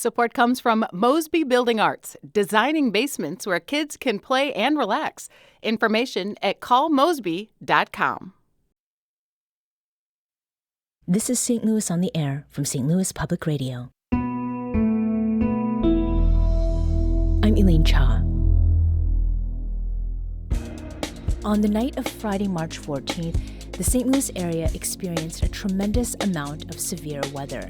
Support comes from Mosby Building Arts, designing basements where kids can play and relax. Information at callmosby.com. This is St. Louis on the Air from St. Louis Public Radio. I'm Elaine Cha. On the night of Friday, March 14th, the St. Louis area experienced a tremendous amount of severe weather.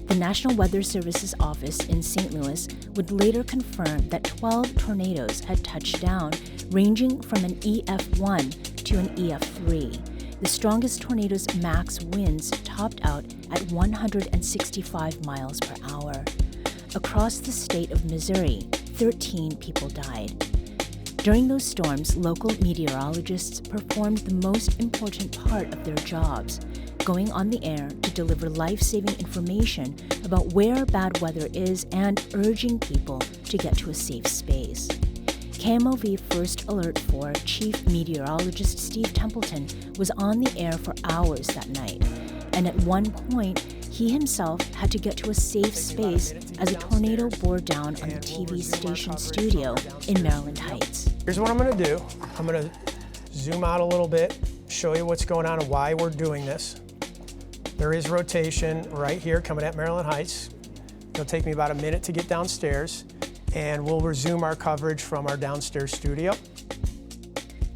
The National Weather Service's office in St. Louis would later confirm that 12 tornadoes had touched down, ranging from an EF1 to an EF3. The strongest tornadoes' max winds topped out at 165 miles per hour. Across the state of Missouri, 13 people died. During those storms, local meteorologists performed the most important part of their jobs, going on the air to deliver life-saving information about where bad weather is and urging people to get to a safe space. KMOV First Alert 4 Chief Meteorologist Steve Templeton was on the air for hours that night, and at one point, he himself had to get to a safe space as a tornado bore down on the TV station studio in Maryland Heights. Here's what I'm going to do. I'm going to zoom out a little bit, show you what's going on and why we're doing this. There is rotation right here coming at Maryland Heights. It'll take me about a minute to get downstairs, and we'll resume our coverage from our downstairs studio.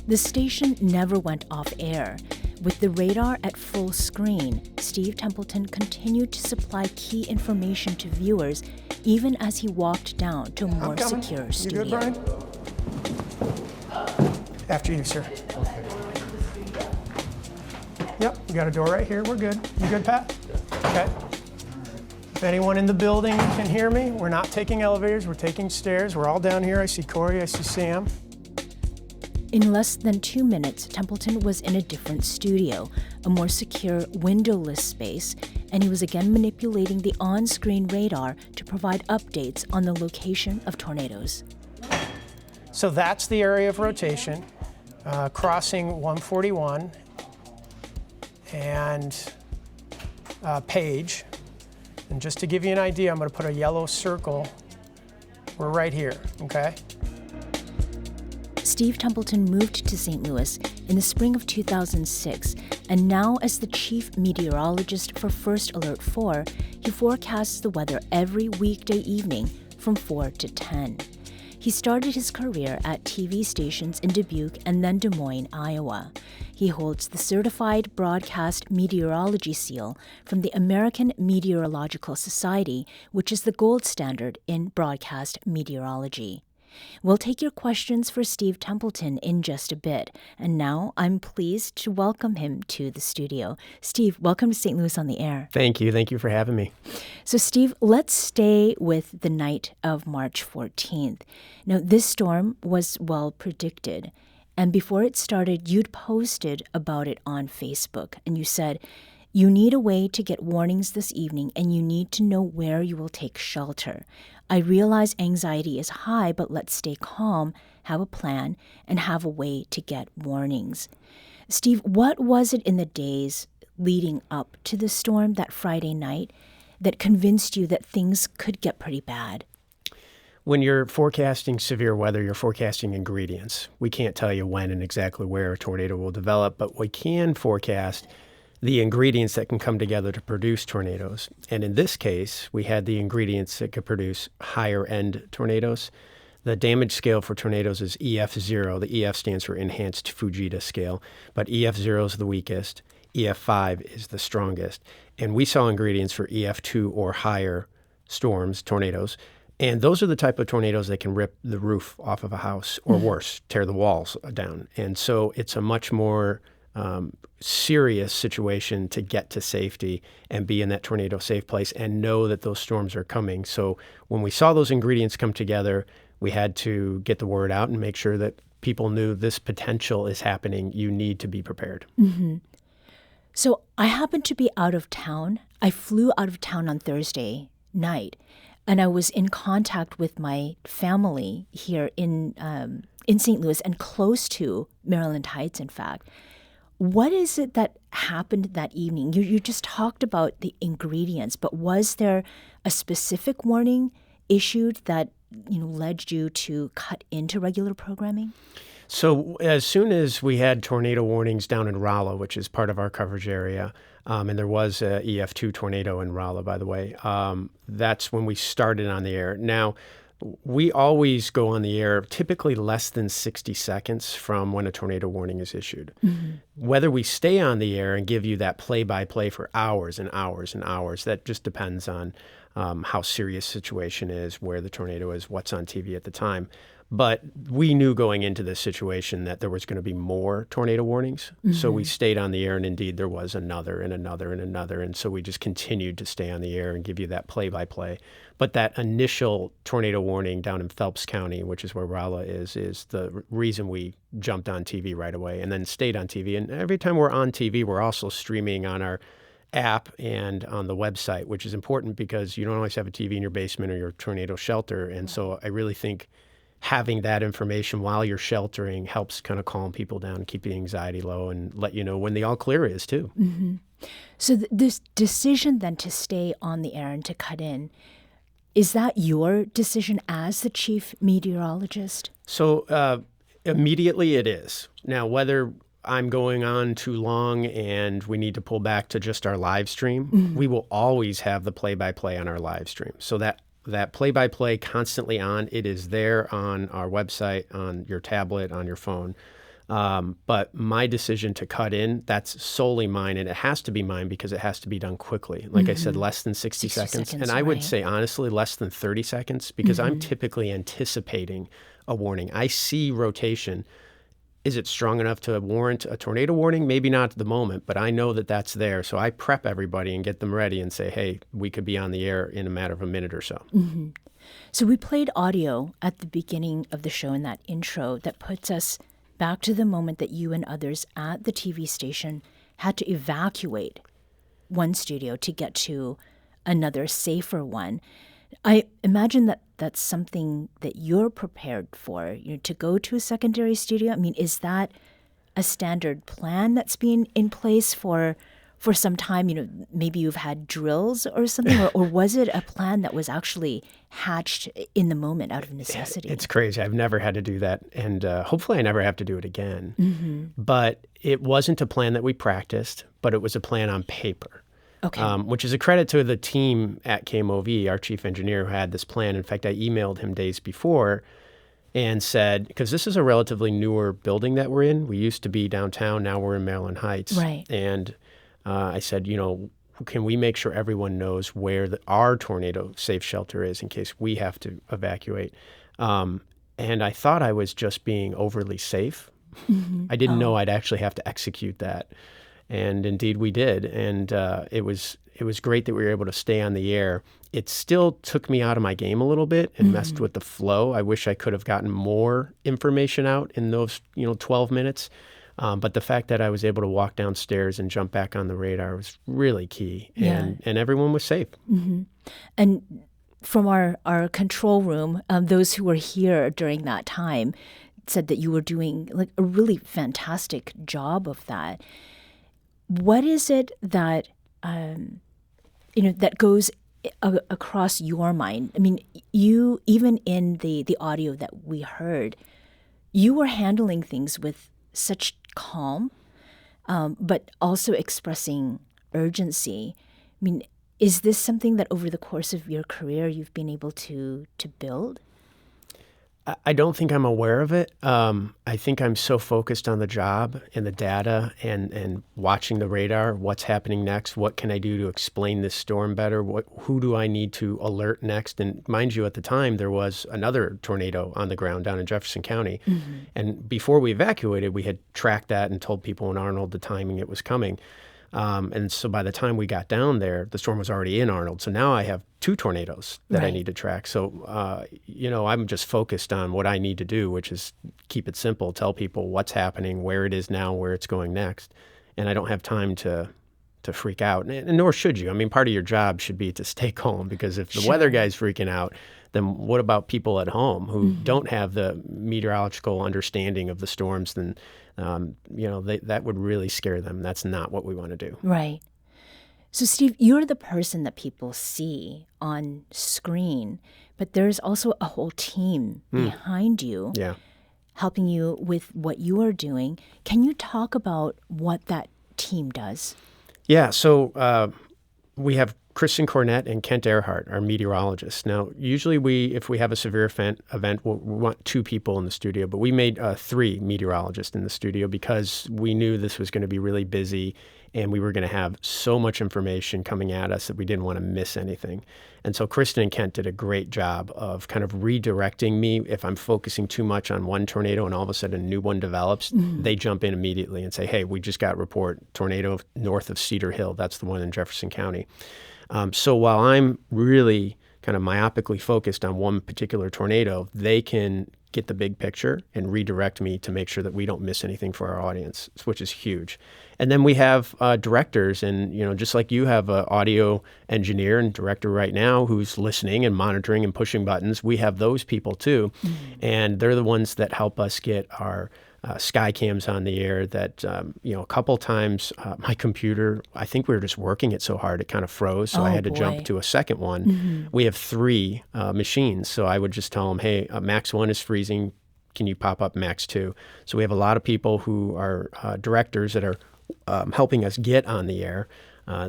The station never went off air. With the radar at full screen, Steve Templeton continued to supply key information to viewers even as he walked down to a more secure studio. You good, Brian? After you, sir. Yep, we got a door right here. We're good. You good, Pat? Okay. If anyone in the building can hear me, we're not taking elevators, we're taking stairs. We're all down here. I see Corey, I see Sam. In less than 2 minutes, Templeton was in a different studio, a more secure, windowless space, and he was again manipulating the on-screen radar to provide updates on the location of tornadoes. So that's the area of rotation, crossing 141 and Page. And just to give you an idea, I'm going to put a yellow circle. We're right here, okay? Steve Templeton moved to St. Louis in the spring of 2006, and now as the Chief Meteorologist for First Alert 4, he forecasts the weather every weekday evening from 4 to 10. He started his career at TV stations in Dubuque and then Des Moines, Iowa. He holds the Certified Broadcast Meteorology Seal from the American Meteorological Society, which is the gold standard in broadcast meteorology. We'll take your questions for Steve Templeton in just a bit, and now I'm pleased to welcome him to the studio. Steve, welcome to St. Louis on the Air. Thank you. Thank you for having me. So, Steve, let's stay with the night of March 14th. Now, this storm was well predicted, and before it started, you'd posted about it on Facebook, and you said, "You need a way to get warnings this evening, and you need to know where you will take shelter. I realize anxiety is high, but let's stay calm, have a plan, and have a way to get warnings." Steve, what was it in the days leading up to the storm that Friday night that convinced you that things could get pretty bad? When you're forecasting severe weather, you're forecasting ingredients. We can't tell you when and exactly where a tornado will develop, but we can forecast the ingredients that can come together to produce tornadoes. And in this case, we had the ingredients that could produce higher-end tornadoes. The damage scale for tornadoes is EF0. The EF stands for Enhanced Fujita Scale, but EF0 is the weakest. EF5 is the strongest. And we saw ingredients for EF2 or higher storms, tornadoes. And those are the type of tornadoes that can rip the roof off of a house, or worse, tear the walls down. And so it's a much more serious situation to get to safety and be in that tornado safe place and know that those storms are coming. So when we saw those ingredients come together, we had to get the word out and make sure that people knew this potential is happening. You need to be prepared. Mm-hmm. So I happened to be out of town. I flew out of town on Thursday night, and I was in contact with my family here in St. Louis and close to Maryland Heights, in fact. What is it that happened that evening? You just talked about the ingredients, but was there a specific warning issued that led you to cut into regular programming? So as soon as we had tornado warnings down in Rolla, which is part of our coverage area, and there was a EF2 tornado in Rolla, by the way, that's when we started on the air. Now, we always go on the air typically less than 60 seconds from when a tornado warning is issued. Mm-hmm. Whether we stay on the air and give you that play-by-play for hours and hours and hours, that just depends on how serious the situation is, where the tornado is, what's on TV at the time. But we knew going into this situation that there was going to be more tornado warnings. Mm-hmm. So we stayed on the air, and indeed there was another and another and another. And so we just continued to stay on the air and give you that play-by-play. But that initial tornado warning down in Phelps County, which is where Rolla is the reason we jumped on TV right away and then stayed on TV. And every time we're on TV, we're also streaming on our app and on the website, which is important because you don't always have a TV in your basement or your tornado shelter. And so I really think having that information while you're sheltering helps kind of calm people down, keep the anxiety low, and let you know when the all clear is too. Mm-hmm. So this decision then to stay on the air and to cut in, is that your decision as the chief meteorologist? So immediately it is. Now, whether I'm going on too long and we need to pull back to just our live stream, mm-hmm. we will always have the play-by-play on our live stream. So that play-by-play constantly on, it is there on our website, on your tablet, on your phone. But my decision to cut in, that's solely mine, and it has to be mine because it has to be done quickly. Like mm-hmm. I said, less than 60 seconds. And I would say, honestly, less than 30 seconds because mm-hmm. I'm typically anticipating a warning. I see rotation. Is it strong enough to warrant a tornado warning? Maybe not at the moment, but I know that that's there. So I prep everybody and get them ready and say, hey, we could be on the air in a matter of a minute or so. Mm-hmm. So we played audio at the beginning of the show in that intro that puts us back to the moment that you and others at the TV station had to evacuate one studio to get to another safer one. I imagine that that's something that you're prepared for, to go to a secondary studio. I mean, is that a standard plan that's been in place for some time? Maybe you've had drills or something, or was it a plan that was actually hatched in the moment out of necessity? It's crazy. I've never had to do that, and hopefully I never have to do it again. Mm-hmm. But it wasn't a plan that we practiced, but it was a plan on paper. Okay. Which is a credit to the team at KMOV, our chief engineer, who had this plan. In fact, I emailed him days before and said, because this is a relatively newer building that we're in. We used to be downtown. Now we're in Maryland Heights. Right. And I said, can we make sure everyone knows where our tornado safe shelter is in case we have to evacuate? And I thought I was just being overly safe. Mm-hmm. I didn't know I'd actually have to execute that. And indeed we did. And it was great that we were able to stay on the air. It still took me out of my game a little bit and mm-hmm. messed with the flow. I wish I could have gotten more information out in those 12 minutes. But the fact that I was able to walk downstairs and jump back on the radar was really key. And everyone was safe. Mm-hmm. And from our control room, those who were here during that time said that you were doing like a really fantastic job of that. What is it that that goes across your mind? I mean, you, even in the audio that we heard, you were handling things with such calm, but also expressing urgency. I mean, is this something that over the course of your career you've been able to build? I don't think I'm aware of it. I think I'm so focused on the job and the data and watching the radar, what's happening next, what can I do to explain this storm better, who do I need to alert next? And mind you, at the time, there was another tornado on the ground down in Jefferson County. Mm-hmm. And before we evacuated, we had tracked that and told people in Arnold the timing it was coming. And so by the time we got down there, the storm was already in Arnold. So now I have 2 tornadoes that I need to track. So, I'm just focused on what I need to do, which is keep it simple, tell people what's happening, where it is now, where it's going next. And I don't have time to freak out, and nor should you. I mean, part of your job should be to stay calm, because if the weather guy's freaking out, then what about people at home who don't have the meteorological understanding of the storms? Then, that would really scare them. That's not what we want to do. Right. So, Steve, you're the person that people see on screen, but there's also a whole team behind you Yeah. helping you with what you are doing. Can you talk about what that team does? Yeah, so we have Kristen Cornett and Kent Earhart, our meteorologists. Now, usually if we have a severe event, we want 2 people in the studio, but we made 3 meteorologists in the studio because we knew this was going to be really busy and we were going to have so much information coming at us that we didn't want to miss anything. And so Kristen and Kent did a great job of kind of redirecting me. If I'm focusing too much on one tornado and all of a sudden a new one develops, they jump in immediately and say, hey, we just got a report, tornado north of Cedar Hill. That's the one in Jefferson County. So while I'm really kind of myopically focused on one particular tornado, they can get the big picture and redirect me to make sure that we don't miss anything for our audience, which is huge. And then we have directors, and just like you have an audio engineer and director right now who's listening and monitoring and pushing buttons, we have those people too, and they're the ones that help us get our sky cams on the air. That a couple times my computer, I think we were just working it so hard it kind of froze, so I had to jump to a second one. We have 3 machines, so I would just tell them, hey, Max 1 is freezing, can you pop up Max 2? So we have a lot of people who are directors that are helping us get on the air.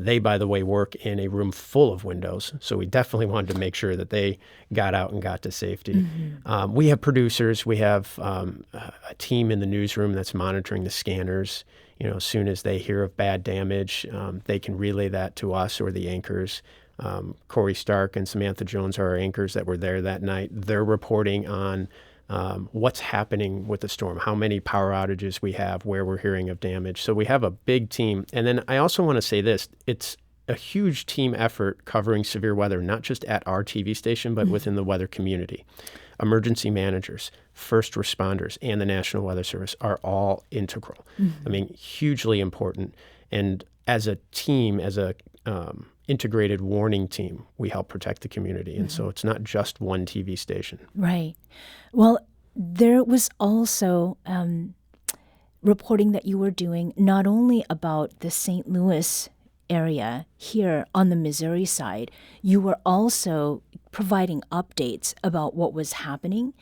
They, by the way, work in a room full of windows, so we definitely wanted to make sure that they got out and got to safety. We have producers. We have a team in the newsroom that's monitoring the scanners. As soon as they hear of bad damage, they can relay that to us or the anchors. Corey Stark and Samantha Jones are our anchors that were there that night. They're reporting on what's happening with the storm, how many power outages we have, where we're hearing of damage. So we have a big team. And then I also want to say this, it's a huge team effort covering severe weather, not just at our TV station, but within the weather community. Emergency managers, first responders, and the National Weather Service are all integral. I mean, hugely important. And as a team, as a integrated warning team, we help protect the community. And so it's not just one TV station. Right. Well, there was also reporting that you were doing not only about the St. Louis area here on the Missouri side, you were also providing updates about what was happening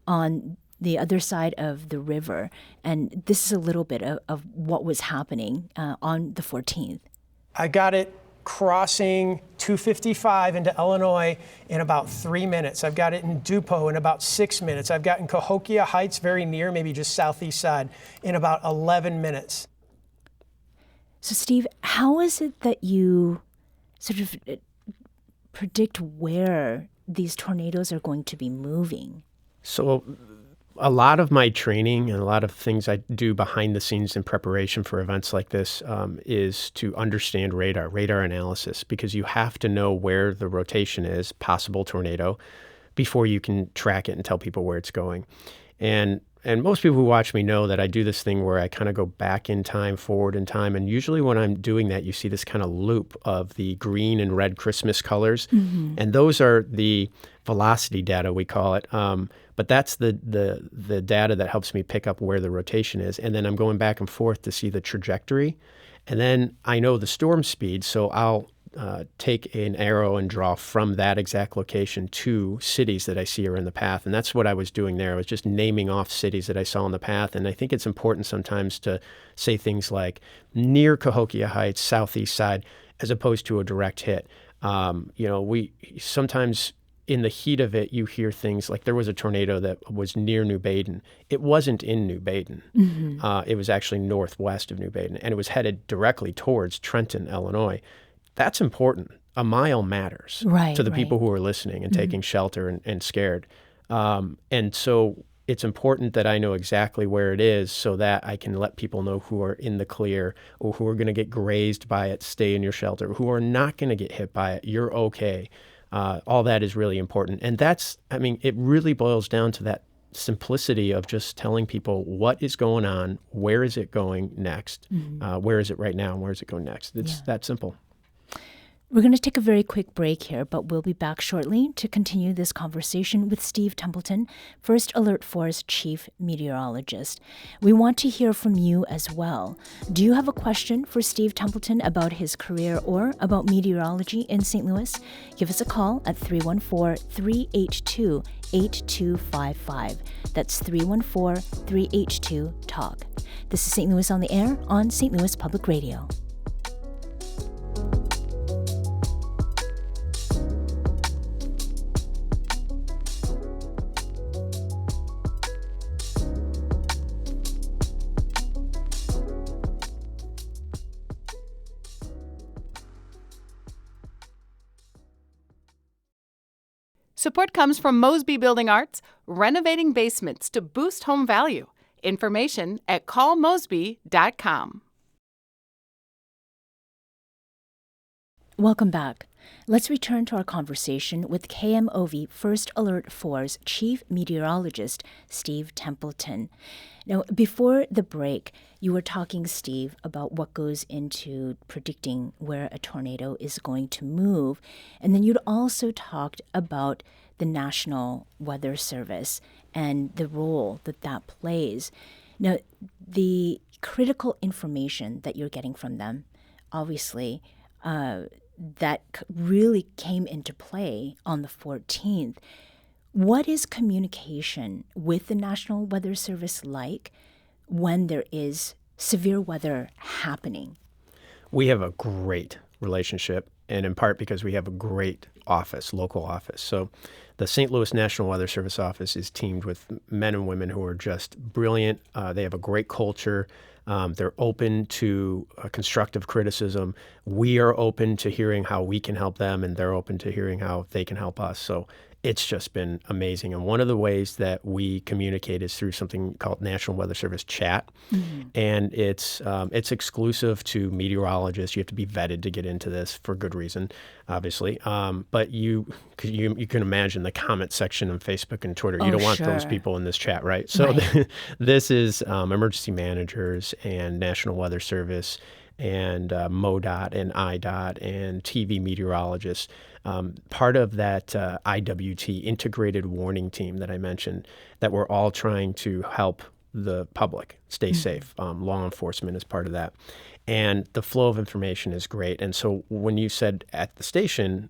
on the other side of the river. And this is a little bit of what was happening on the 14th. I got it crossing 255 into Illinois in about 3 minutes. I've got it in Dupo in about 6 minutes. I've got in Cahokia Heights, very near, maybe just southeast side, in about 11 minutes. So, Steve, how is it that you sort of predict where these tornadoes are going to be moving? So a lot of my training and a lot of things I do behind the scenes in preparation for events like this is to understand radar analysis, because you have to know where the rotation is, possible tornado, before you can track it and tell people where it's going. And most people who watch me know that I do this thing where I kind of go back in time, forward in time. And usually when I'm doing that, you see this kind of loop of the green and red Christmas colors. And those are the velocity data, we call it. But that's the data that helps me pick up where the rotation is. And then I'm going back and forth to see the trajectory. And then I know the storm speed, so I'll take an arrow and draw from that exact location to cities that I see are in the path. And that's what I was doing there. I was just naming off cities that I saw in the path. And I think it's important sometimes to say things like near Cahokia Heights, southeast side, as opposed to a direct hit. We sometimes in the heat of it, you hear things like there was a tornado that was near New Baden. It wasn't in New Baden. It was actually northwest of New Baden, and it was headed directly towards Trenton, Illinois. That's important. A mile matters to the people who are listening and taking shelter and scared. And so it's important that I know exactly where it is so that I can let people know who are in the clear or who are going to get grazed by it, stay in your shelter, who are not going to get hit by it, you're okay. All that is really important. And it really boils down to that simplicity of just telling people what is going on, where is it going next, where is it right now, and where is it going next. It's that simple. We're going to take a very quick break here, but we'll be back shortly to continue this conversation with Steve Templeton, First Alert 4's Chief Meteorologist. We want to hear from you as well. Do you have a question for Steve Templeton about his career or about meteorology in St. Louis? Give us a call at 314-382-8255. That's 314-382-TALK. This is St. Louis on the Air on St. Louis Public Radio. Support comes from Mosby Building Arts, renovating basements to boost home value. Information at callmosby.com. Welcome back. Let's return to our conversation with KMOV First Alert 4's Chief Meteorologist Steve Templeton. Now, before the break, you were talking, Steve, about what goes into predicting where a tornado is going to move. And then you'd also talked about the National Weather Service and the role that that plays. Now, the critical information that you're getting from them, obviously, that really came into play on the 14th. What is communication with the National Weather Service like when there is severe weather happening? We have a great relationship, and in part because we have a great office, local office. So the St. Louis National Weather Service office is teamed with men and women who are just brilliant. They have a great culture. They're open to constructive criticism. We are open to hearing how we can help them, and they're open to hearing how they can help us. So it's just been amazing. And one of the ways that we communicate is through something called National Weather Service Chat. Mm-hmm. And it's exclusive to meteorologists. You have to be vetted to get into this for good reason, obviously. But you can imagine the comment section on Facebook and Twitter. You don't want those people in this chat, right? So right. This is emergency managers and National Weather Service and MoDOT and IDOT and TV meteorologists. Part of that IWT, integrated warning team that I mentioned, that we're all trying to help the public stay safe. Law enforcement is part of that. And the flow of information is great. And so when you said at the station,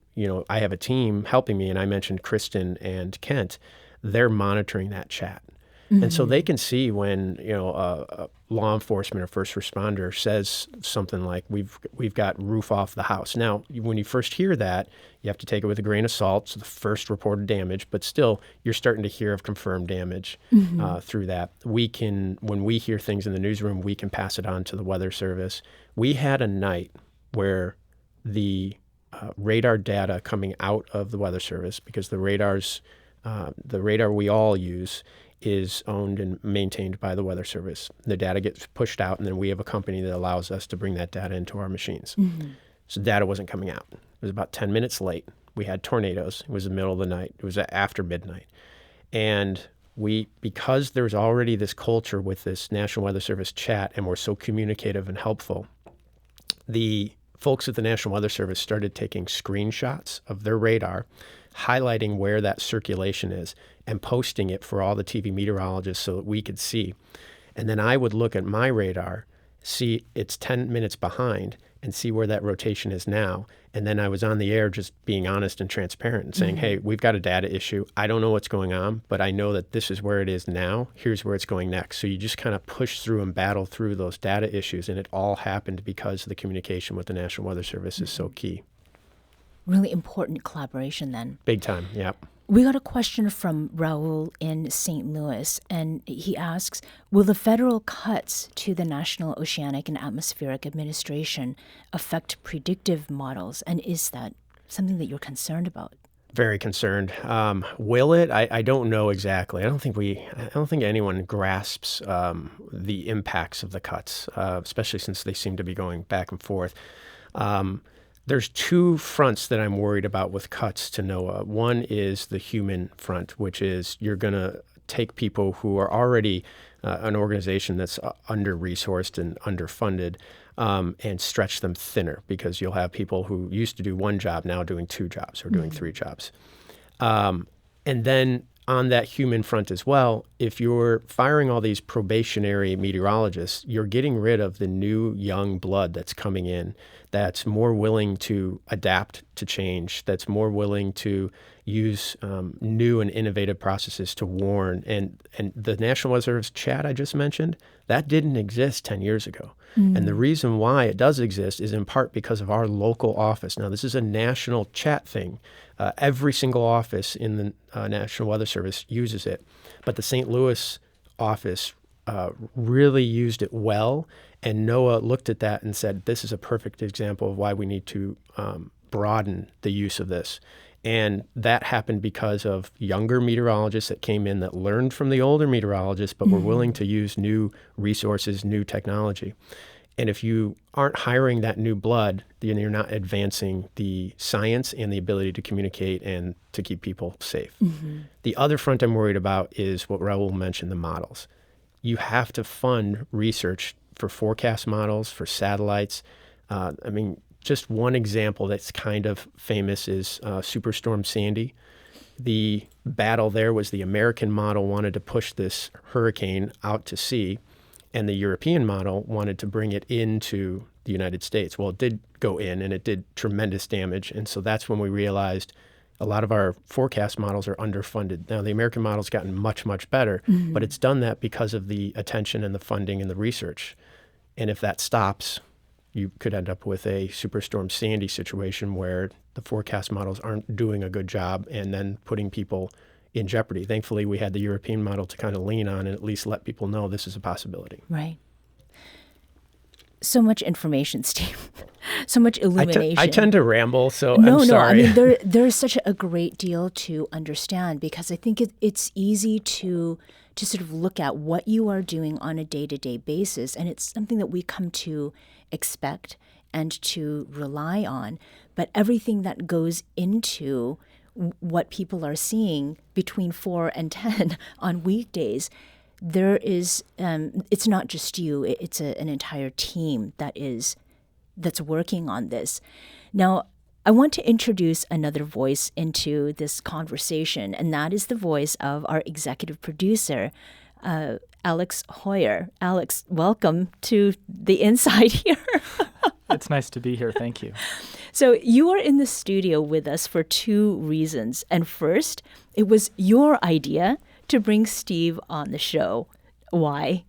I have a team helping me, and I mentioned Kristen and Kent, they're monitoring that chat. Mm-hmm. And so they can see when, law enforcement or first responder says something like, we've got roof off the house. Now, when you first hear that, you have to take it with a grain of salt. So the first reported damage, but still you're starting to hear of confirmed damage through that. When we hear things in the newsroom, we can pass it on to the Weather Service. We had a night where the radar data coming out of the Weather Service, because the radar we all use is owned and maintained by the Weather Service. The data gets pushed out, and then we have a company that allows us to bring that data into our machines. Mm-hmm. So data wasn't coming out. It was about 10 minutes late. We had tornadoes. It was the middle of the night. It was after midnight. And because there's already this culture with this National Weather Service chat, and we're so communicative and helpful, the folks at the National Weather Service started taking screenshots of their radar, highlighting where that circulation is, and posting it for all the TV meteorologists so that we could see. And then I would look at my radar, see it's 10 minutes behind, and see where that rotation is now. And then I was on the air just being honest and transparent and saying, hey, we've got a data issue. I don't know what's going on, but I know that this is where it is now. Here's where it's going next. So you just kind of push through and battle through those data issues. And it all happened because the communication with the National Weather Service is so key. Really important collaboration then. Big time, yeah. We got a question from Raul in St. Louis, and he asks, will the federal cuts to the National Oceanic and Atmospheric Administration affect predictive models? And is that something that you're concerned about? Very concerned. Will it? I don't know exactly. I don't think anyone grasps the impacts of the cuts, especially since they seem to be going back and forth. There's two fronts that I'm worried about with cuts to NOAA. One is the human front, which is you're going to take people who are already an organization that's under-resourced and underfunded, and stretch them thinner, because you'll have people who used to do one job now doing two jobs or doing three jobs. And then on that human front as well, if you're firing all these probationary meteorologists, you're getting rid of the new young blood that's coming in, that's more willing to adapt to change, that's more willing to use new and innovative processes to warn. And the National Weather Service chat I just mentioned, that didn't exist 10 years ago. And the reason why it does exist is in part because of our local office. Now, this is a national chat thing. Every single office in the National Weather Service uses it. But the St. Louis office really used it well. And NOAA looked at that and said, this is a perfect example of why we need to broaden the use of this. And that happened because of younger meteorologists that came in that learned from the older meteorologists, but were willing to use new resources, new technology. And if you aren't hiring that new blood, then you're not advancing the science and the ability to communicate and to keep people safe. The other front I'm worried about is what Raul mentioned, the models. You have to fund research for forecast models, for satellites. Just one example that's kind of famous is Superstorm Sandy. The battle there was the American model wanted to push this hurricane out to sea, and the European model wanted to bring it into the United States. Well, it did go in, and it did tremendous damage, and so that's when we realized a lot of our forecast models are underfunded. Now, the American model's gotten much, much better, but it's done that because of the attention and the funding and the research. And if that stops, you could end up with a Superstorm Sandy situation where the forecast models aren't doing a good job and then putting people in jeopardy. Thankfully, we had the European model to kind of lean on and at least let people know this is a possibility. Right. So much information, Steve. So much illumination. I tend to ramble, so I'm sorry. No, I mean, there's such a great deal to understand, because I think it's easy to sort of look at what you are doing on a day-to-day basis, and it's something that we come to expect and to rely on. But everything that goes into what people are seeing between 4 and 10 on weekdays, there is, it's not just you, it's an entire team that's working on this. Now, I want to introduce another voice into this conversation, and that is the voice of our executive producer, Alex Hoyer. Alex, welcome to the inside here. It's nice to be here. Thank you. So you are in the studio with us for two reasons. And first, it was your idea to bring Steve on the show. Why?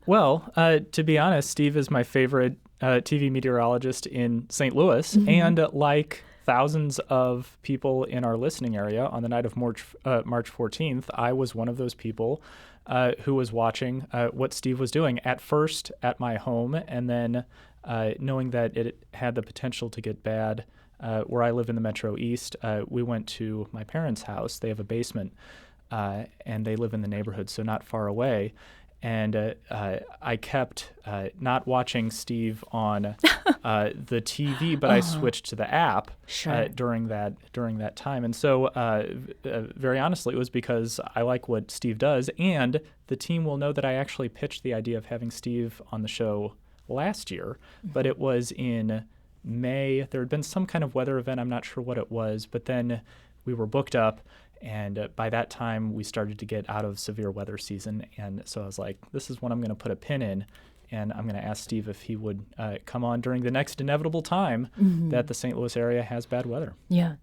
Well, to be honest, Steve is my favorite TV meteorologist in St. Louis. And like thousands of people in our listening area on the night of March 14th, I was one of those people who was watching what Steve was doing, at first at my home, and then knowing that it had the potential to get bad. Where I live in the Metro East, we went to my parents' house. They have a basement, and they live in the neighborhood, so not far away. And I kept not watching Steve on the TV, but I switched to the app during that time. And so, very honestly, it was because I like what Steve does, and the team will know that I actually pitched the idea of having Steve on the show last year, but it was in May. There had been some kind of weather event. I'm not sure what it was, but then we were booked up. And by that time, we started to get out of severe weather season. And so I was like, this is when I'm going to put a pin in. And I'm going to ask Steve if he would come on during the next inevitable time that the St. Louis area has bad weather. Yeah.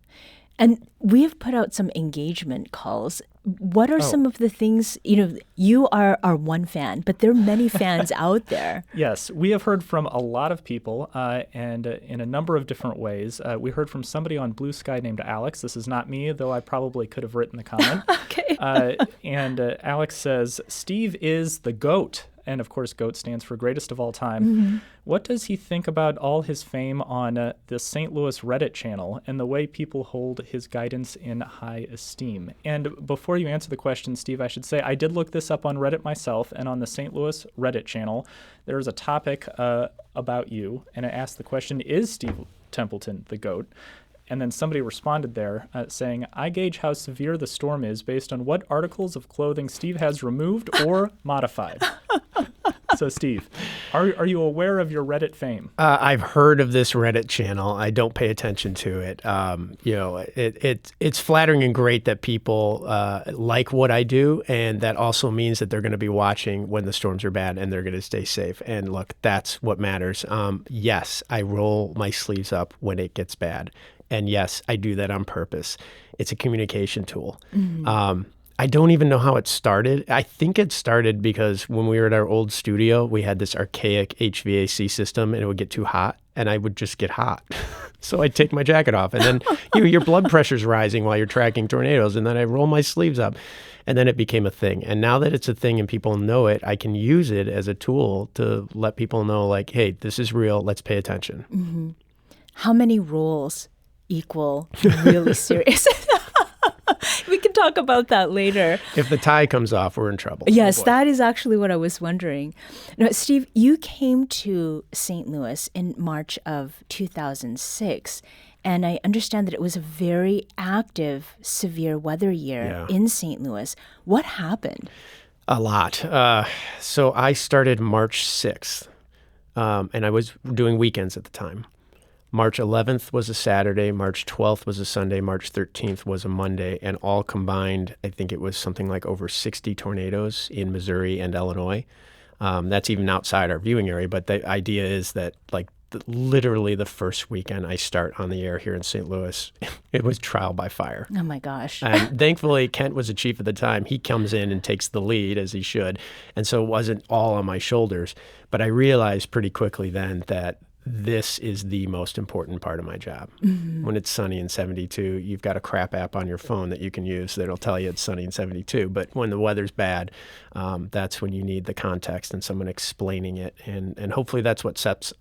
And we have put out some engagement calls. What are some of the things, you are our one fan, but there are many fans out there. Yes, we have heard from a lot of people and in a number of different ways. We heard from somebody on Blue Sky named Alex. This is not me, though I probably could have written the comment. Okay. And Alex says, Steve is the GOAT. And of course, GOAT stands for greatest of all time. What does he think about all his fame on the St. Louis Reddit channel and the way people hold his guidance in high esteem? And before you answer the question, Steve, I should say I did look this up on Reddit myself, and on the St. Louis Reddit channel, there is a topic about you, and it asked the question, is Steve Templeton the GOAT? And then somebody responded there saying, I gauge how severe the storm is based on what articles of clothing Steve has removed or modified. So, Steve, are you aware of your Reddit fame? I've heard of this Reddit channel. I don't pay attention to it. It's flattering and great that people like what I do, and that also means that they're going to be watching when the storms are bad and they're going to stay safe. And look, that's what matters. Yes, I roll my sleeves up when it gets bad. And yes, I do that on purpose. It's a communication tool. I don't even know how it started. I think it started because when we were at our old studio, we had this archaic HVAC system and it would get too hot and I would just get hot. So I'd take my jacket off and then your blood pressure's rising while you're tracking tornadoes, and then I roll my sleeves up. And then it became a thing. And now that it's a thing and people know it, I can use it as a tool to let people know, like, hey, this is real. Let's pay attention. How many rolls equal really serious? We can talk about that later. If the tie comes off, we're in trouble. Yes, that is actually what I was wondering. Now, Steve, you came to St. Louis in March of 2006, and I understand that it was a very active, severe weather year in St. Louis. What happened? A lot. So I started March 6th, and I was doing weekends at the time. March 11th was a Saturday, March 12th was a Sunday, March 13th was a Monday, and all combined, I think it was something like over 60 tornadoes in Missouri and Illinois. That's even outside our viewing area, but the idea is that literally the first weekend I start on the air here in St. Louis, it was trial by fire. Oh my gosh. And thankfully, Kent was the chief at the time. He comes in and takes the lead, as he should, and so it wasn't all on my shoulders. But I realized pretty quickly then that this is the most important part of my job. When it's sunny and 72, you've got a crap app on your phone that you can use that'll tell you it's sunny and 72. But when the weather's bad, that's when you need the context and someone explaining it. And hopefully that's what sets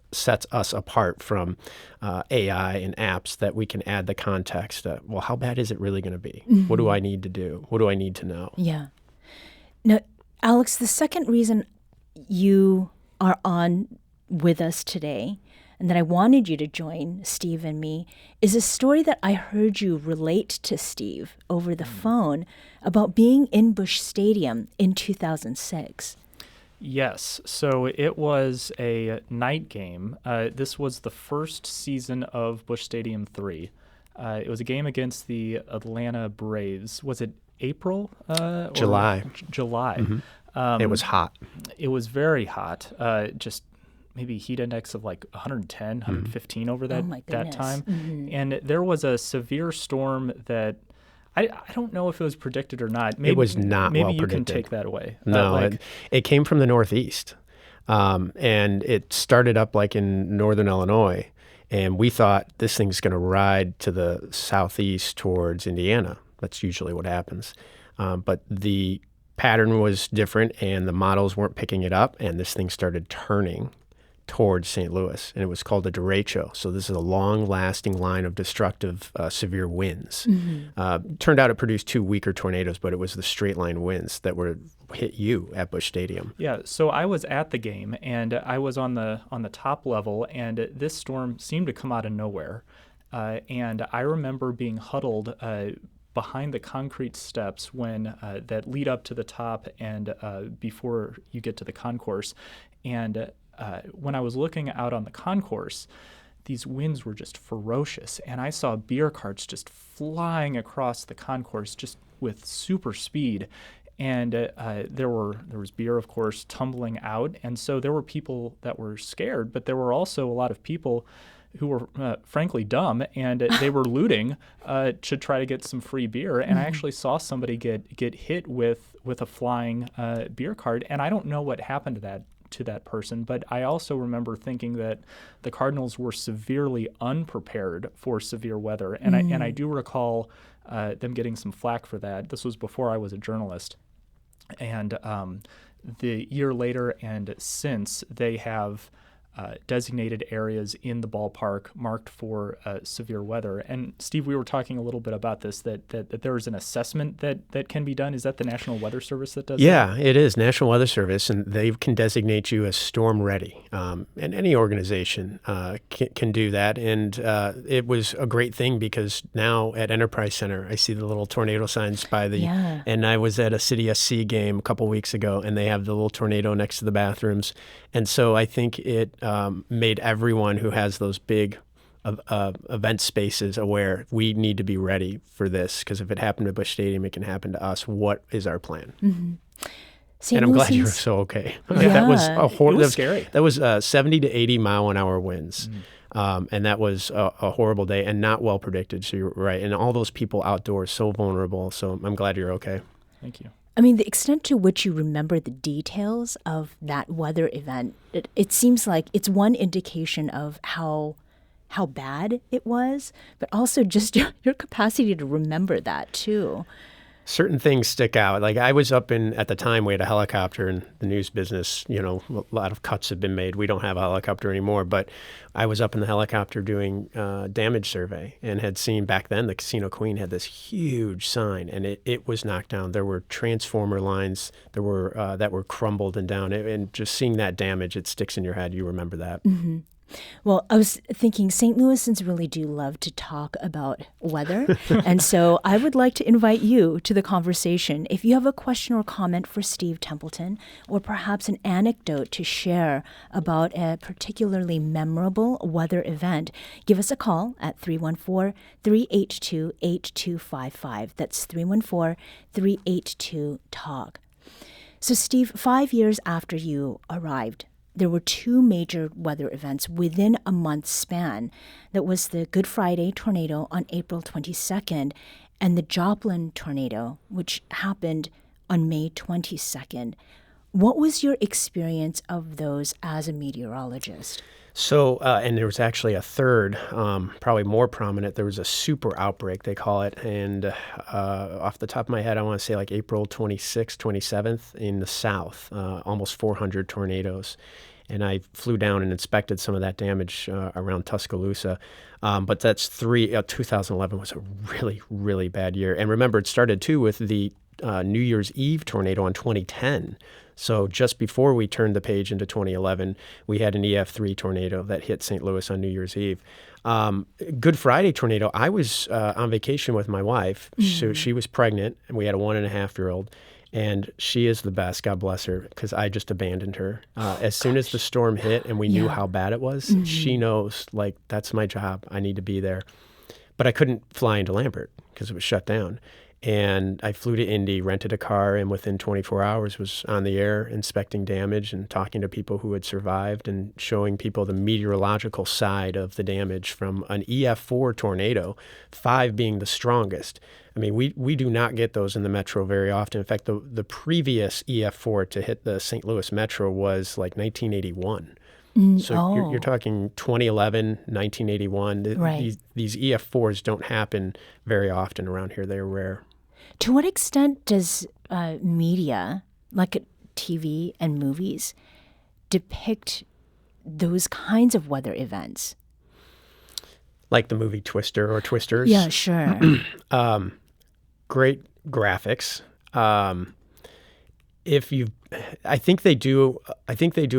us apart from AI and apps, that we can add the context. Well, how bad is it really going to be? What do I need to do? What do I need to know? Yeah. Now, Alex, the second reason you are on with us today, and that I wanted you to join Steve and me, is a story that I heard you relate to Steve over the phone about being in Busch Stadium in 2006. Yes. So it was a night game. This was the first season of Busch Stadium 3. It was a game against the Atlanta Braves. Was it April? July. July. It was hot. It was very hot. Just maybe heat index of like 110, 115 over that time. And there was a severe storm that I don't know if it was predicted or not. Maybe, it was not maybe well you predicted. can take that away. No, it came from the Northeast. And it started up like in northern Illinois. And we thought this thing's going to ride to the southeast towards Indiana. That's usually what happens. But the pattern was different and the models weren't picking it up. And this thing started turning towards St. Louis, and it was called a derecho. So this is a long-lasting line of destructive, severe winds. Turned out it produced 2 weaker tornadoes, but it was the straight-line winds that hit you at Busch Stadium. Yeah, so I was at the game, and I was on the top level, and this storm seemed to come out of nowhere. And I remember being huddled behind the concrete steps when that lead up to the top and before you get to the concourse. And when I was looking out on the concourse, these winds were just ferocious, and I saw beer carts just flying across the concourse just with super speed. And there was beer, of course, tumbling out, and so there were people that were scared, but there were also a lot of people who were frankly dumb, and they were looting to try to get some free beer. And I actually saw somebody get hit with a flying beer cart, and I don't know what happened to that person, but I also remember thinking that the Cardinals were severely unprepared for severe weather, and I do recall them getting some flack for that. This was before I was a journalist, and the year later and since, they have designated areas in the ballpark marked for severe weather. And Steve, we were talking a little bit about this, that there is an assessment that can be done. Is that the National Weather Service that does that? Yeah, it is National Weather Service, and they can designate you as storm ready. And any organization can do that. And it was a great thing because now at Enterprise Center, I see the little tornado signs by the, and I was at a City SC game a couple weeks ago, and they have the little tornado next to the bathrooms. And so I think it made everyone who has those big event spaces aware we need to be ready for this, because if it happened to Busch Stadium, it can happen to us. What is our plan? Mm-hmm. And I'm glad you're so okay. Yeah. That was It was scary. That was 70 to 80 mile an hour winds. And that was a horrible day and not well predicted. So you're right. And all those people outdoors, so vulnerable. So I'm glad you're okay. Thank you. I mean, the extent to which you remember the details of that weather event, it seems like it's one indication of how bad it was, but also just your capacity to remember that too. Certain things stick out. Like I was up at the time, we had a helicopter in the news business. You know, a lot of cuts have been made. We don't have a helicopter anymore, but I was up in the helicopter doing damage survey and had seen back then the Casino Queen had this huge sign, and it was knocked down. There were transformer lines that were crumbled and down. And just seeing that damage, it sticks in your head. You remember that. Mm-hmm. Well, I was thinking St. Louisans really do love to talk about weather. And so I would like to invite you to the conversation. If you have a question or comment for Steve Templeton, or perhaps an anecdote to share about a particularly memorable weather event, give us a call at 314-382-8255. That's 314-382-TALK. So, Steve, 5 years after you arrived, there were two major weather events within a month's span. That was the Good Friday tornado on April 22nd and the Joplin tornado, which happened on May 22nd. What was your experience of those as a meteorologist? So, and there was actually a third, probably more prominent. There was a super outbreak, they call it. And off the top of my head, I want to say like April 26th, 27th in the South, almost 400 tornadoes. And I flew down and inspected some of that damage around Tuscaloosa. But that's 2011 was a really, really bad year. And remember, it started too with the New Year's Eve tornado in 2010. So just before we turned the page into 2011, we had an EF3 tornado that hit St. Louis on New Year's Eve. Good Friday tornado, I was on vacation with my wife. So she was pregnant, and we had a 1.5-year-old. And she is the best, God bless her, because I just abandoned her. As soon as the storm hit and we knew how bad it was, she knows, like, that's my job. I need to be there. But I couldn't fly into Lambert because it was shut down. And I flew to Indy, rented a car, and within 24 hours was on the air inspecting damage and talking to people who had survived and showing people the meteorological side of the damage from an EF4 tornado, 5 being the strongest. I mean, we do not get those in the metro very often. In fact, the previous EF4 to hit the St. Louis metro was like 1981. So you're talking 2011, 1981. Right. These EF4s don't happen very often around here. They're rare. To what extent does media, like TV and movies, depict those kinds of weather events? Like the movie Twister or Twisters? Yeah, sure. Great graphics. I think they do a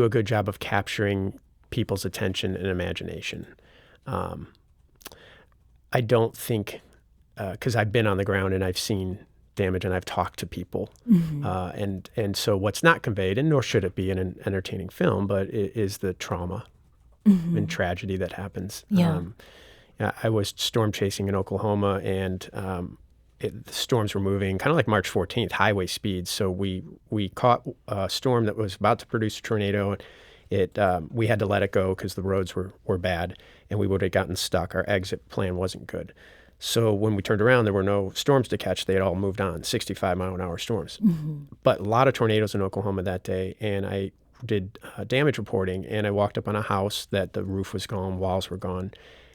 good job of capturing people's attention and imagination. I don't think, because I've been on the ground and I've seen damage and I've talked to people, and so what's not conveyed, and nor should it be in an entertaining film, but it is the trauma and tragedy that happens. I was storm chasing in Oklahoma, and the storms were moving kind of like March 14th, highway speeds. So we caught a storm that was about to produce a tornado. We had to let it go because the roads were bad, and we would have gotten stuck. Our exit plan wasn't good. So when we turned around, there were no storms to catch. They had all moved on, 65-mile-an-hour storms. But a lot of tornadoes in Oklahoma that day, and I did damage reporting, and I walked up on a house that the roof was gone, walls were gone.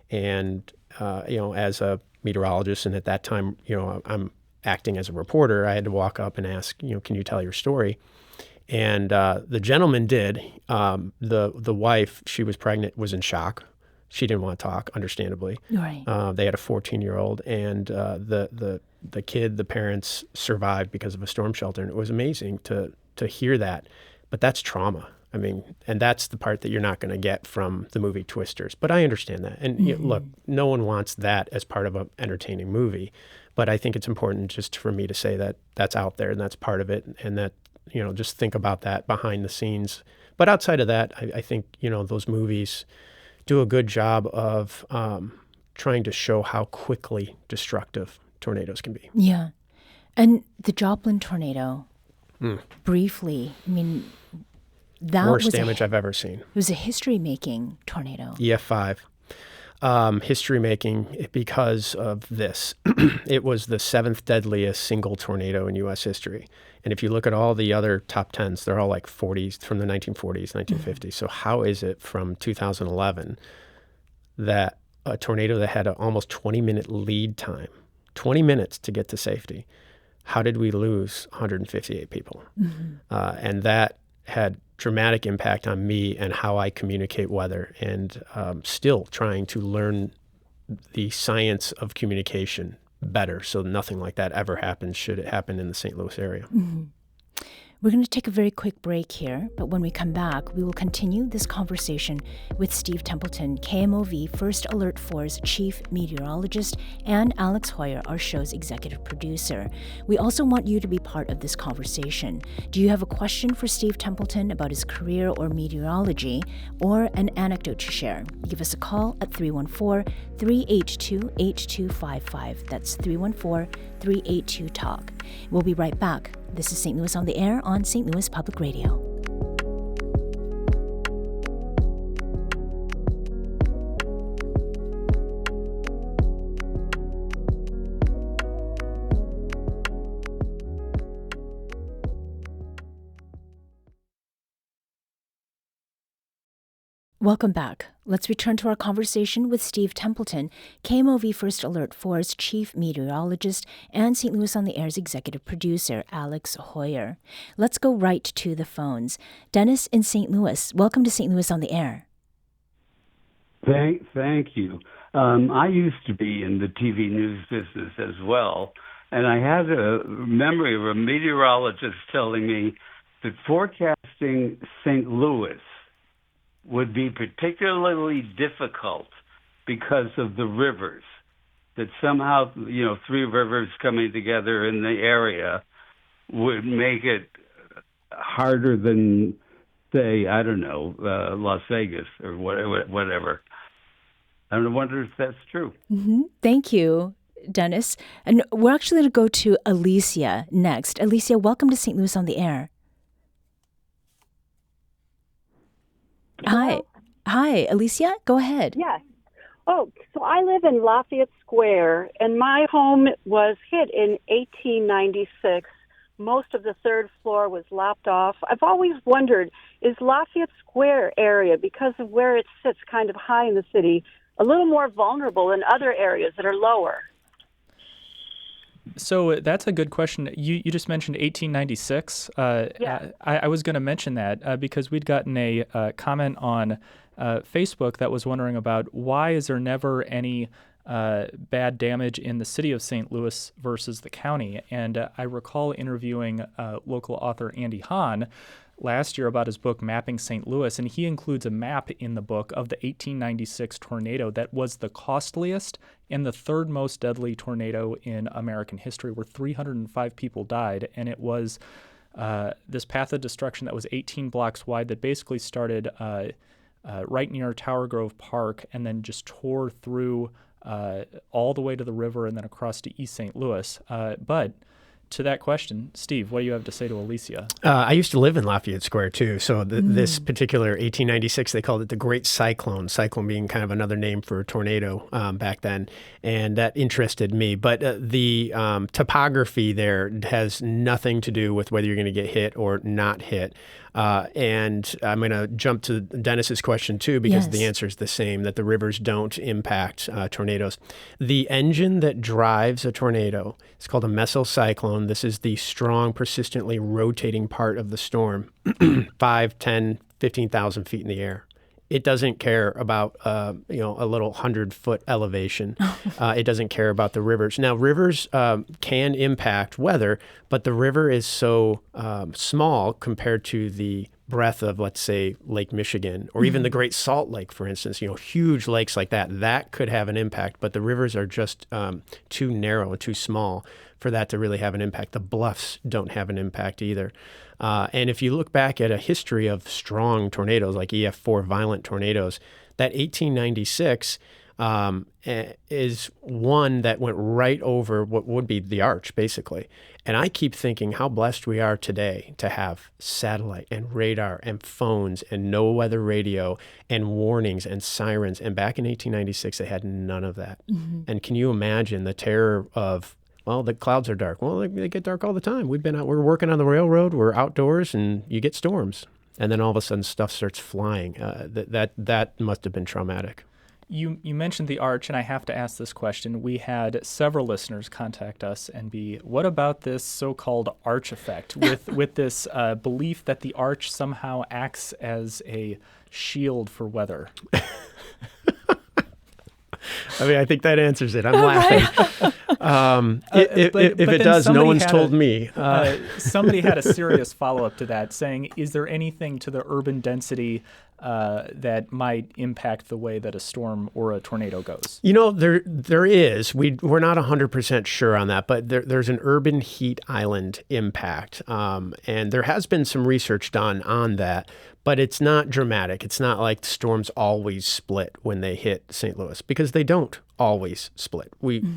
And, as a meteorologist, and at that time, I'm acting as a reporter, I had to walk up and ask, can you tell your story? And the gentleman did. The wife, she was pregnant, was in shock. She didn't want to talk, understandably. Right. They had a 14-year-old, and the kid, the parents survived because of a storm shelter. And it was amazing to hear that. But that's trauma. I mean, and that's the part that you're not going to get from the movie Twisters. But I understand that. And look, no one wants that as part of an entertaining movie. But I think it's important just for me to say that that's out there and that's part of it, and that, just think about that behind the scenes. But outside of that, I think, those movies do a good job of trying to show how quickly destructive tornadoes can be. Yeah. And the Joplin tornado, briefly, I mean, that worst damage I've ever seen. It was a history-making tornado. EF5. History-making because of this. It was the 7th deadliest single tornado in U.S. history. And if you look at all the other top 10s, they're all like 40s, from the 1940s, 1950s. So how is it from 2011 that a tornado that had an almost 20-minute lead time, 20 minutes to get to safety, how did we lose 158 people? And that had dramatic impact on me and how I communicate weather, and still trying to learn the science of communication better so nothing like that ever happens should it happen in the St. Louis area. We're going to take a very quick break here, but when we come back, we will continue this conversation with Steve Templeton, KMOV First Alert 4's Chief Meteorologist, and Alex Hoyer, our show's executive producer. We also want you to be part of this conversation. Do you have a question for Steve Templeton about his career or meteorology, or an anecdote to share? Give us a call at 314-382-8255. That's 314-382-TALK. We'll be right back. This is St. Louis on the Air on St. Louis Public Radio. Welcome back. Let's return to our conversation with Steve Templeton, KMOV First Alert 4's Chief Meteorologist, and St. Louis on the Air's executive producer, Alex Hoyer. Let's go right to the phones. Dennis in St. Louis, welcome to St. Louis on the Air. Thank you. I used to be in the TV news business as well, and I had a memory of a meteorologist telling me that forecasting St. Louis would be particularly difficult because of the rivers, that somehow, three rivers coming together in the area would make it harder than, say, I don't know, Las Vegas or whatever. I wonder if that's true. Thank you, Dennis. And we're actually going to go to Alicia next. Alicia, welcome to St. Louis on the Air. Hello? Hi, Alicia, go ahead. Yes. Oh, so I live in Lafayette Square, and my home was hit in 1896. Most of the third floor was lopped off. I've always wondered, is Lafayette Square area, because of where it sits kind of high in the city, a little more vulnerable than other areas that are lower? So that's a good question. You just mentioned 1896. Yeah. I was going to mention that because we'd gotten a comment on Facebook that was wondering about why is there never any bad damage in the city of St. Louis versus the county. And I recall interviewing local author Andy Hahn last year about his book Mapping St. Louis, and he includes a map in the book of the 1896 tornado that was the costliest and the third most deadly tornado in American history, where 305 people died. And it was this path of destruction that was 18 blocks wide that basically started right near Tower Grove Park and then just tore through all the way to the river and then across to East St. Louis. But to that question, Steve, what do you have to say to Alicia? I used to live in Lafayette Square, too. So this particular 1896, they called it the Great Cyclone, cyclone being kind of another name for a tornado back then. And that interested me. But the topography there has nothing to do with whether you're going to get hit or not hit. And I'm going to jump to Dennis's question, too, because the answer is the same, that the rivers don't impact tornadoes. The engine that drives a tornado is called a mesocyclone. cyclone. This is the strong, persistently rotating part of the storm, 5, 10, 15,000 feet in the air. It doesn't care about, a little 100-foot elevation. It doesn't care about the rivers. Now, rivers can impact weather, but the river is so small compared to the breadth of, let's say, Lake Michigan, or even the Great Salt Lake, for instance. Huge lakes like that could have an impact, but the rivers are just too narrow and too small for that to really have an impact. The bluffs don't have an impact either. And if you look back at a history of strong tornadoes, like EF4 violent tornadoes, that 1896 is one that went right over what would be the arch, basically. And I keep thinking how blessed we are today to have satellite and radar and phones and no weather radio and warnings and sirens. And back in 1896, they had none of that. And can you imagine the terror of, well, the clouds are dark. Well, they get dark all the time. We're working on the railroad. We're outdoors, and you get storms. And then all of a sudden, stuff starts flying. That must have been traumatic. You mentioned the arch, and I have to ask this question. We had several listeners contact us and what about this so-called arch effect with this belief that the arch somehow acts as a shield for weather? I think that answers it. I'm laughing. If it does, no one's told me. Somebody had a serious follow-up to that, saying, is there anything to the urban density that might impact the way that a storm or a tornado goes? There is. We're not 100% sure on that, but there's an urban heat island impact. And there has been some research done on that, but it's not dramatic. It's not like storms always split when they hit St. Louis, because they don't always split.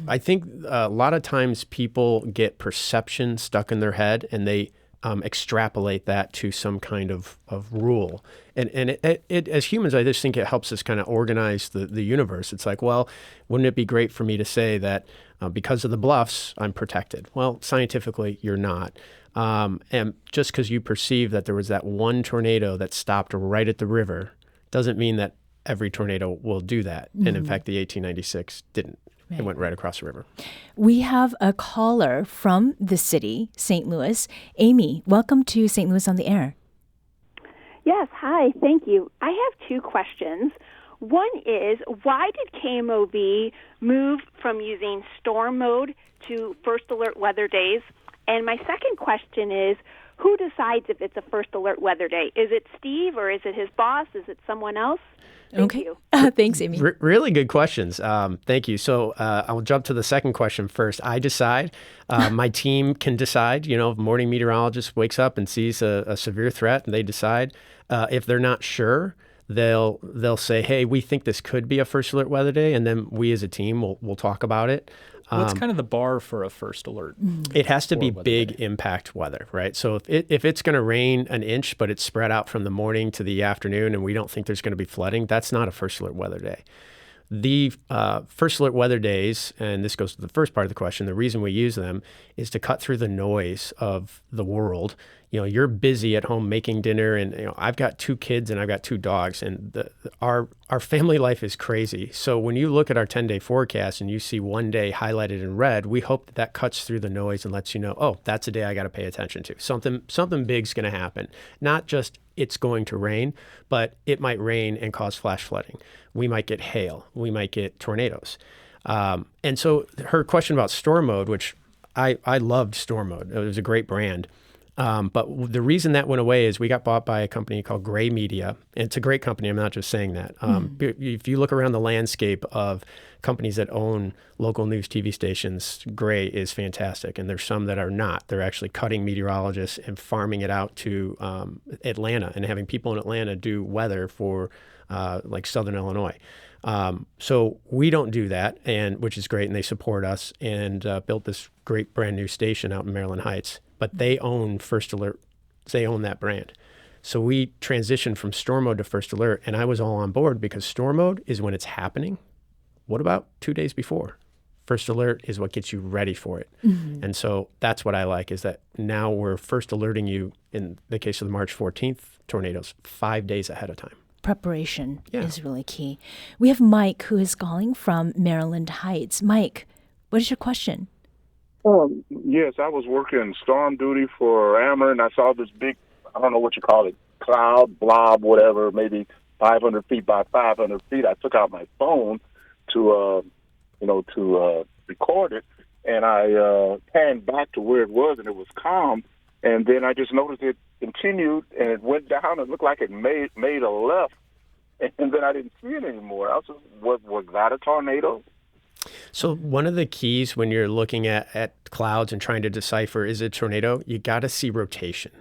I think a lot of times people get perception stuck in their head, and they extrapolate that to some kind of rule. And it as humans, I just think it helps us kind of organize the universe. It's like, well, wouldn't it be great for me to say that because of the bluffs, I'm protected? Well, scientifically, you're not. And just because you perceive that there was that one tornado that stopped right at the river doesn't mean that every tornado will do that. And in fact, the 1896 didn't. Right. It went right across the river. We have a caller from the city, St. Louis. Amy, welcome to St. Louis on the Air. Yes, hi, thank you. I have two questions. One is, why did KMOV move from using storm mode to First Alert weather days? And my second question is, who decides if it's a First Alert weather day? Is it Steve, or is it his boss? Is it someone else? Thank you. Thanks, Amy. Really good questions. Thank you. So I'll jump to the second question first. I decide. My team can decide. If a morning meteorologist wakes up and sees a severe threat, and they decide. If they're not sure, they'll say, hey, we think this could be a First Alert weather day, and then we as a team will talk about it. What's kind of the bar for a First Alert? It has to be big impact weather, right? So if it's going to rain an inch, but it's spread out from the morning to the afternoon, and we don't think there's going to be flooding, that's not a First Alert weather day. The First Alert weather days, and this goes to the first part of the question, the reason we use them is to cut through the noise of the world. You're busy at home making dinner, and I've got 2 kids and I've got 2 dogs, and our family life is crazy. So when you look at our 10-day forecast and you see one day highlighted in red, we hope that cuts through the noise and lets you know, oh, that's a day I got to pay attention to. Something big's going to happen. Not just it's going to rain, but it might rain and cause flash flooding. We might get hail. We might get tornadoes. And so her question about storm mode, which I loved storm mode. It was a great brand. But the reason that went away is we got bought by a company called Gray Media. And it's a great company. I'm not just saying that. If you look around the landscape of companies that own local news TV stations, Gray is fantastic. And there's some that are not. They're actually cutting meteorologists and farming it out to Atlanta and having people in Atlanta do weather for like Southern Illinois. So we don't do that, which is great. And they support us and built this great brand new station out in Maryland Heights. But they own First Alert. They own that brand. So we transitioned from storm mode to First Alert, and I was all on board because storm mode is when it's happening. What about 2 days before? First Alert is what gets you ready for it. Mm-hmm. And so that's what I like, is that now we're first alerting you, in the case of the March 14th tornadoes, 5 days ahead of time. Preparation is really key. We have Mike, who is calling from Maryland Heights. Mike, what is your question? Yes, I was working storm duty for Ameren, and I saw this big, I don't know what you call it, cloud, blob, whatever, maybe 500 feet by 500 feet. I took out my phone to, record it, and I panned back to where it was, and it was calm. And then I just noticed it continued, and it went down. It looked like it made a left, and then I didn't see it anymore. I was just, was that a tornado? So one of the keys when you're looking at clouds and trying to decipher is it a tornado, you got to see rotation.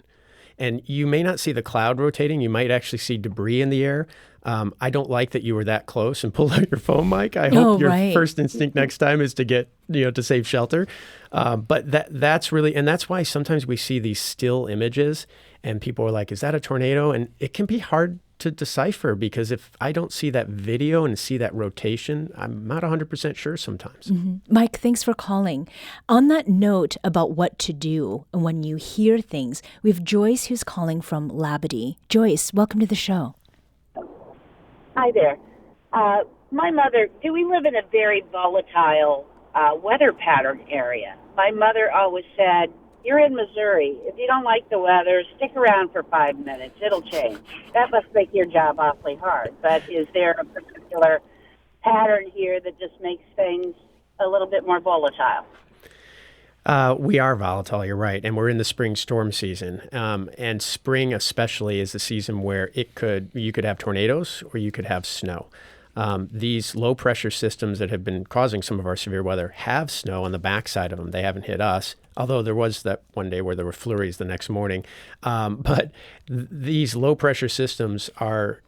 And you may not see the cloud rotating. You might actually see debris in the air. I don't like that you were that close and pulled out your phone, Mike. I hope your first instinct next time is to get, to save shelter. But that's really, and that's why sometimes we see these still images and people are like, is that a tornado? And it can be hard to decipher because if I don't see that video and see that rotation, I'm not 100% sure sometimes. Mm-hmm. Mike, thanks for calling. On that note about what to do when you hear things, we have Joyce who's calling from Labadee. Joyce, welcome to the show. Hi there. My mother, we live in a very volatile weather pattern area. My mother always said, you're in Missouri. If you don't like the weather, stick around for 5 minutes. It'll change. That must make your job awfully hard. But is there a particular pattern here that just makes things a little bit more volatile? We are volatile, you're right. And we're in the spring storm season. And spring especially is the season where you could have tornadoes or you could have snow. These low pressure systems that have been causing some of our severe weather have snow on the backside of them. They haven't hit us, although there was that one day where there were flurries the next morning. But these low pressure systems are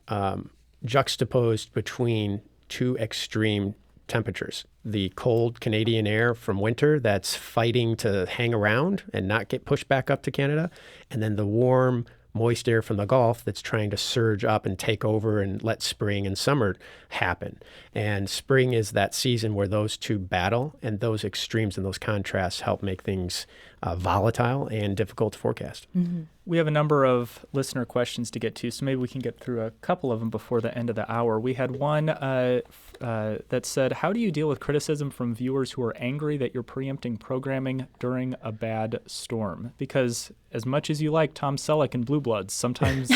juxtaposed between two extreme temperatures. The cold Canadian air from winter that's fighting to hang around and not get pushed back up to Canada, and then the warm, moist air from the Gulf that's trying to surge up and take over and let spring and summer happen. And spring is that season where those two battle, and those extremes and those contrasts help make things volatile and difficult to forecast. Mm-hmm. We have a number of listener questions to get to, so maybe we can get through a couple of them before the end of the hour. We had one that said, how do you deal with criticism from viewers who are angry that you're preempting programming during a bad storm? Because as much as you like Tom Selleck and Blue Bloods, sometimes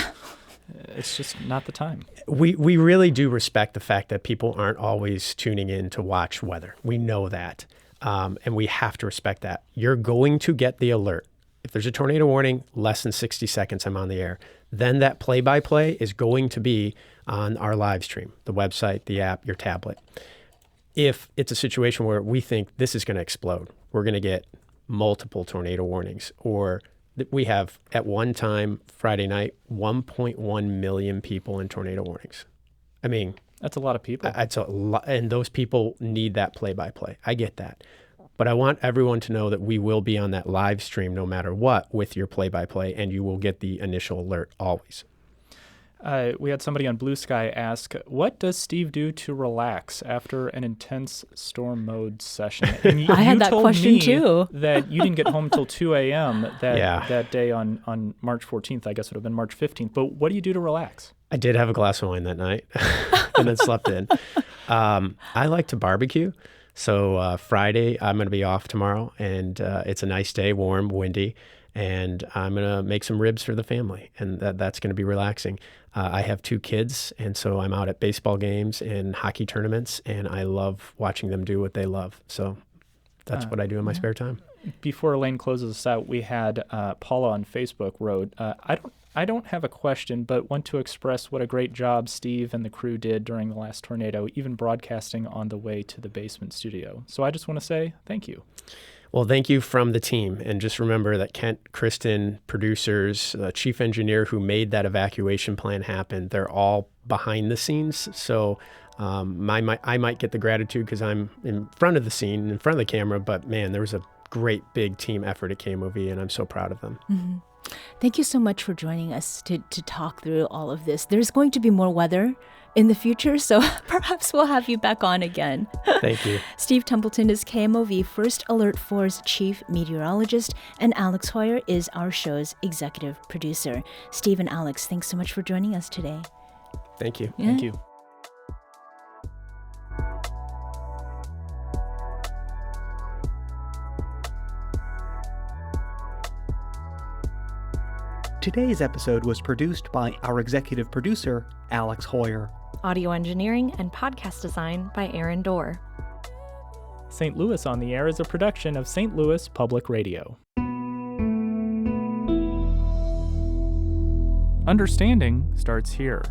it's just not the time. We really do respect the fact that people aren't always tuning in to watch weather. We know that. And we have to respect that. You're going to get the alert. If there's a tornado warning, less than 60 seconds, I'm on the air. Then that play-by-play is going to be on our live stream, the website, the app, your tablet. If it's a situation where we think this is going to explode, we're going to get multiple tornado warnings, or we have at one time, Friday night, 1.1 million people in tornado warnings. I mean, that's a lot of people. That's a lot, and those people need that play-by-play. I get that. But I want everyone to know that we will be on that live stream no matter what with your play-by-play, and you will get the initial alert always. We had somebody on Blue Sky ask, what does Steve do to relax after an intense storm mode session? And I had that question too. That you didn't get home till 2 a.m. that day on March 14th. I guess it would have been March 15th. But what do you do to relax? I did have a glass of wine that night and then slept in. I like to barbecue. So Friday, I'm going to be off tomorrow, and it's a nice day, warm, windy, and I'm going to make some ribs for the family, and that's going to be relaxing. I have 2 kids, and so I'm out at baseball games and hockey tournaments, and I love watching them do what they love. So that's what I do in my spare time. Before Elaine closes us out, we had Paula on Facebook wrote, I don't have a question, but want to express what a great job Steve and the crew did during the last tornado, even broadcasting on the way to the basement studio. So I just want to say thank you. Well, thank you from the team. And just remember that Kent, Kristen, producers, the chief engineer who made that evacuation plan happen, they're all behind the scenes. So I might get the gratitude because I'm in front of the scene, in front of the camera. But man, there was a great big team effort at KMOV, and I'm so proud of them. Mm-hmm. Thank you so much for joining us to talk through all of this. There's going to be more weather in the future, so perhaps we'll have you back on again. Thank you. Steve Templeton is KMOV First Alert 4's Chief Meteorologist, and Alex Hoyer is our show's executive producer. Steve and Alex, thanks so much for joining us today. Thank you. Yeah. Thank you. Today's episode was produced by our executive producer, Alex Hoyer. Audio engineering and podcast design by Aaron Dorr. St. Louis on the Air is a production of St. Louis Public Radio. Understanding starts here.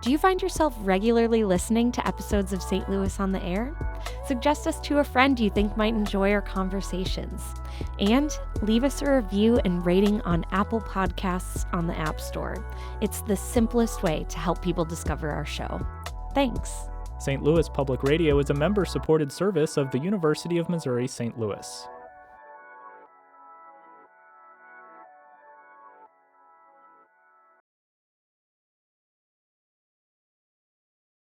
Do you find yourself regularly listening to episodes of St. Louis on the Air? Suggest us to a friend you think might enjoy our conversations. And leave us a review and rating on Apple Podcasts on the App Store. It's the simplest way to help people discover our show. Thanks. St. Louis Public Radio is a member-supported service of the University of Missouri St. Louis.